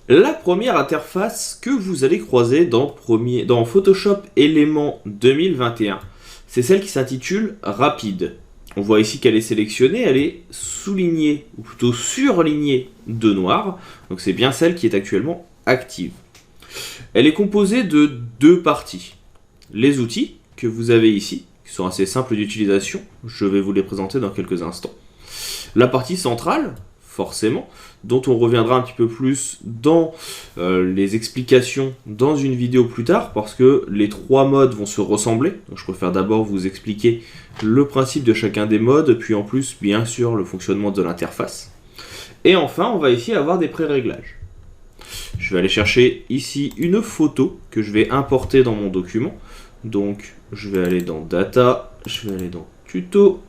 La première interface que vous allez croiser dans Photoshop Element 2021, c'est celle qui s'intitule Rapide. On voit ici qu'elle est sélectionnée, elle est soulignée, ou plutôt surlignée de noir, donc c'est bien celle qui est actuellement active. Elle est composée de deux parties. Les outils que vous avez ici, qui sont assez simples d'utilisation, je vais vous les présenter dans quelques instants. La partie centrale, forcément, dont on reviendra un petit peu plus dans les explications dans une vidéo plus tard, parce que les trois modes vont se ressembler. Donc je préfère d'abord vous expliquer le principe de chacun des modes, puis en plus, bien sûr, le fonctionnement de l'interface. Et enfin, on va ici avoir des pré-réglages. Je vais aller chercher ici une photo que je vais importer dans mon document. Donc, je vais aller dans Data, je vais aller dans Tuto.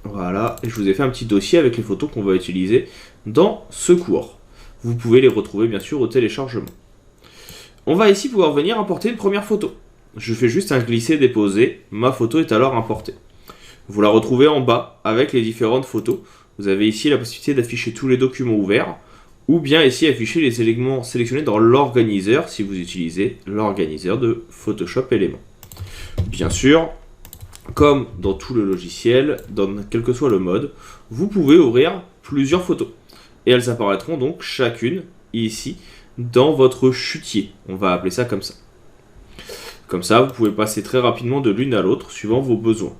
Voilà, et je vous ai fait un petit dossier avec les photos qu'on va utiliser dans ce cours. Vous pouvez les retrouver bien sûr au téléchargement. On va ici pouvoir venir importer une première photo. Je fais juste un glisser-déposer, ma photo est alors importée. Vous la retrouvez en bas avec les différentes photos. Vous avez ici la possibilité d'afficher tous les documents ouverts, ou bien ici afficher les éléments sélectionnés dans l'organiseur si vous utilisez l'organiseur de Photoshop Element. Bien sûr, comme dans tout le logiciel, dans quel que soit le mode, vous pouvez ouvrir plusieurs photos. Et elles apparaîtront donc chacune ici dans votre chutier. On va appeler ça comme ça. Comme ça, vous pouvez passer très rapidement de l'une à l'autre suivant vos besoins.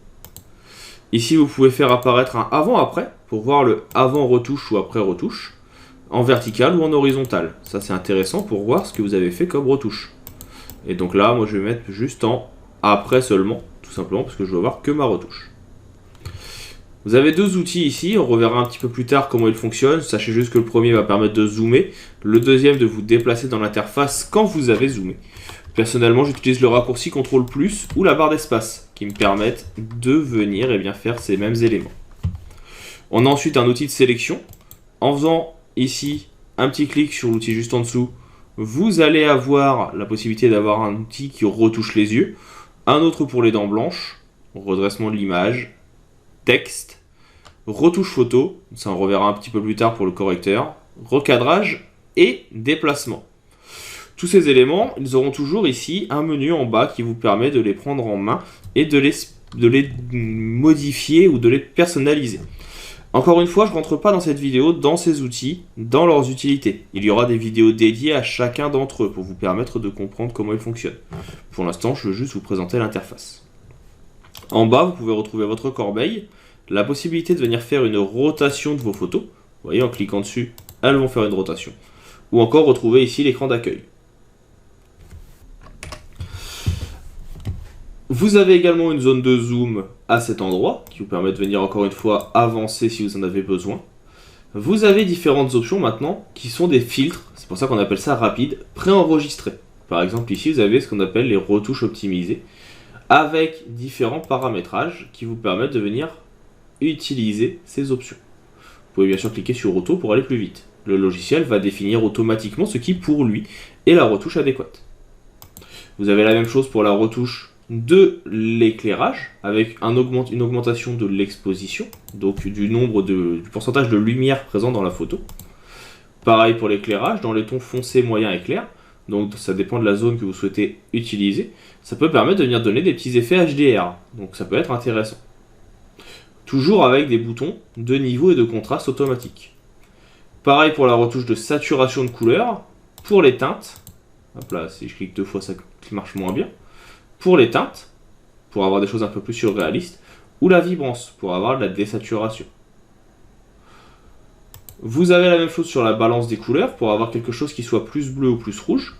Ici, vous pouvez faire apparaître un avant-après pour voir le avant-retouche ou après-retouche, en vertical ou en horizontal. Ça, c'est intéressant pour voir ce que vous avez fait comme retouche. Et donc là, moi, je vais mettre juste en après seulement, tout simplement parce que je veux voir que ma retouche. Vous avez deux outils ici, on reverra un petit peu plus tard comment ils fonctionnent. Sachez juste que le premier va permettre de zoomer, le deuxième de vous déplacer dans l'interface quand vous avez zoomé. Personnellement, j'utilise le raccourci CTRL+ ou la barre d'espace qui me permettent de venir et bien faire ces mêmes éléments. On a ensuite un outil de sélection. En faisant ici un petit clic sur l'outil juste en dessous, vous allez avoir la possibilité d'avoir un outil qui retouche les yeux, un autre pour les dents blanches, redressement de l'image, texte, retouche photo, ça on reverra un petit peu plus tard pour le correcteur, recadrage et déplacement. Tous ces éléments, ils auront toujours ici un menu en bas qui vous permet de les prendre en main et de les modifier ou de les personnaliser. Encore une fois, je ne rentre pas dans cette vidéo dans ces outils, dans leurs utilités. Il y aura des vidéos dédiées à chacun d'entre eux pour vous permettre de comprendre comment ils fonctionnent. Pour l'instant, je veux juste vous présenter l'interface. En bas, vous pouvez retrouver votre corbeille, la possibilité de venir faire une rotation de vos photos. Vous voyez, en cliquant dessus, elles vont faire une rotation. Ou encore retrouver ici l'écran d'accueil. Vous avez également une zone de zoom à cet endroit, qui vous permet de venir encore une fois avancer si vous en avez besoin. Vous avez différentes options maintenant, qui sont des filtres, c'est pour ça qu'on appelle ça rapide, préenregistrés. Par exemple ici vous avez ce qu'on appelle les retouches optimisées, avec différents paramétrages qui vous permettent de venir utiliser ces options. Vous pouvez bien sûr cliquer sur auto pour aller plus vite. Le logiciel va définir automatiquement ce qui pour lui est la retouche adéquate. Vous avez la même chose pour la retouche de l'éclairage avec une augmentation de l'exposition, donc du pourcentage de lumière présent dans la photo. Pareil pour l'éclairage, dans les tons foncés, moyens et clairs, donc ça dépend de la zone que vous souhaitez utiliser. Ça peut permettre de venir donner des petits effets HDR, donc ça peut être intéressant. Toujours avec des boutons de niveau et de contraste automatique. Pareil pour la retouche de saturation de couleur, pour les teintes, hop là, si je clique deux fois ça marche moins bien. Pour les teintes, pour avoir des choses un peu plus surréalistes, ou la vibrance, pour avoir de la désaturation. Vous avez la même chose sur la balance des couleurs, pour avoir quelque chose qui soit plus bleu ou plus rouge,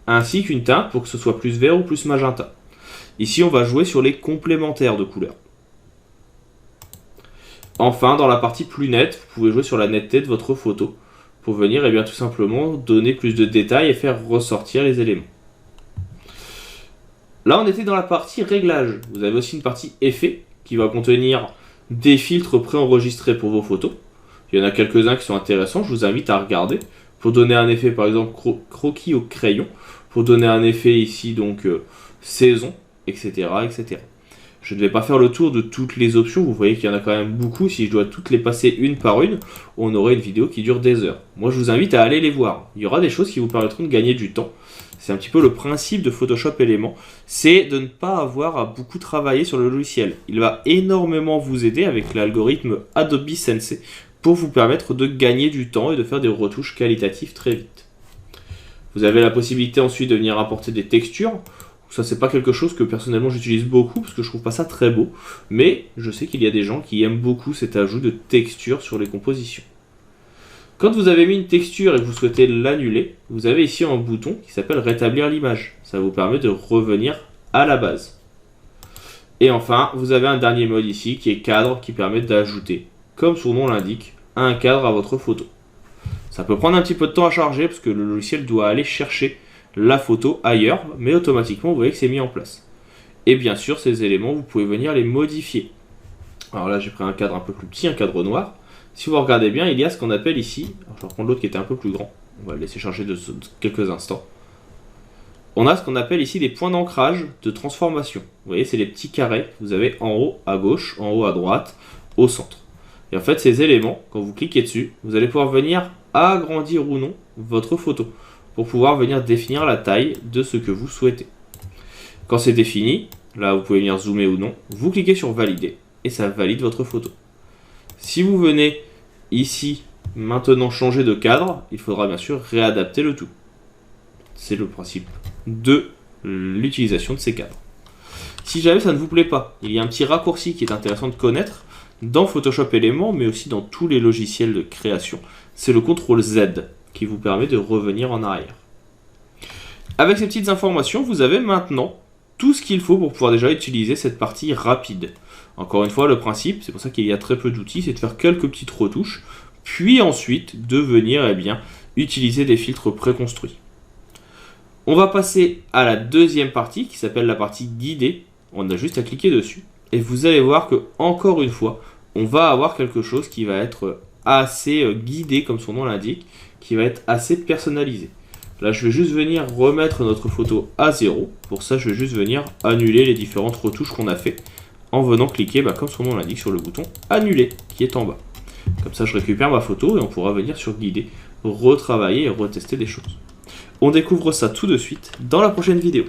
ainsi qu'une teinte pour que ce soit plus vert ou plus magenta. Ici, on va jouer sur les complémentaires de couleurs. Enfin, dans la partie plus nette, vous pouvez jouer sur la netteté de votre photo, pour venir bien, tout simplement donner plus de détails et faire ressortir les éléments. Là, on était dans la partie réglage. Vous avez aussi une partie effet qui va contenir des filtres préenregistrés pour vos photos. Il y en a quelques-uns qui sont intéressants, je vous invite à regarder. Pour donner un effet, par exemple, croquis au crayon. Pour donner un effet ici, donc saison, etc., etc. Je ne vais pas faire le tour de toutes les options, vous voyez qu'il y en a quand même beaucoup. Si je dois toutes les passer une par une, on aurait une vidéo qui dure des heures. Moi je vous invite à aller les voir. Il y aura des choses qui vous permettront de gagner du temps. C'est un petit peu le principe de Photoshop Éléments, c'est de ne pas avoir à beaucoup travailler sur le logiciel. Il va énormément vous aider avec l'algorithme Adobe Sensei pour vous permettre de gagner du temps et de faire des retouches qualitatives très vite. Vous avez la possibilité ensuite de venir apporter des textures. Ça, c'est pas quelque chose que personnellement j'utilise beaucoup parce que je trouve pas ça très beau, mais je sais qu'il y a des gens qui aiment beaucoup cet ajout de texture sur les compositions. Quand vous avez mis une texture et que vous souhaitez l'annuler, vous avez ici un bouton qui s'appelle rétablir l'image. Ça vous permet de revenir à la base. Et enfin, vous avez un dernier mode ici qui est cadre, qui permet d'ajouter, comme son nom l'indique, un cadre à votre photo. Ça peut prendre un petit peu de temps à charger parce que le logiciel doit aller chercher la photo ailleurs, mais automatiquement vous voyez que c'est mis en place. Et bien sûr, ces éléments, vous pouvez venir les modifier. Alors là, j'ai pris un cadre un peu plus petit, un cadre noir. Si vous regardez bien, il y a ce qu'on appelle ici, alors je vais reprendre l'autre qui était un peu plus grand, on va le laisser charger de quelques instants. On a ce qu'on appelle ici des points d'ancrage de transformation. Vous voyez, c'est les petits carrés que vous avez en haut à gauche, en haut à droite, au centre. Et en fait, ces éléments, quand vous cliquez dessus, vous allez pouvoir venir agrandir ou non votre photo pour pouvoir venir définir la taille de ce que vous souhaitez. Quand c'est défini, là vous pouvez venir zoomer ou non, vous cliquez sur valider et ça valide votre photo. Si vous venez ici maintenant changer de cadre, il faudra bien sûr réadapter le tout. C'est le principe de l'utilisation de ces cadres. Si jamais ça ne vous plaît pas, il y a un petit raccourci qui est intéressant de connaître dans Photoshop Éléments, mais aussi dans tous les logiciels de création. C'est le CTRL Z qui vous permet de revenir en arrière. Avec ces petites informations, vous avez maintenant tout ce qu'il faut pour pouvoir déjà utiliser cette partie rapide. Encore une fois, le principe, c'est pour ça qu'il y a très peu d'outils, c'est de faire quelques petites retouches, puis ensuite de venir utiliser des filtres préconstruits. On va passer à la deuxième partie qui s'appelle la partie guidée. On a juste à cliquer dessus et vous allez voir que, encore une fois, on va avoir quelque chose qui va être assez guidé, comme son nom l'indique, qui va être assez personnalisé. Là, je vais juste venir remettre notre photo à 0. Pour ça, je vais juste venir annuler les différentes retouches qu'on a fait en venant cliquer, comme son nom l'indique, sur le bouton annuler qui est en bas. Comme ça, je récupère ma photo et on pourra venir sur guider, retravailler et retester des choses. On découvre ça tout de suite dans la prochaine vidéo.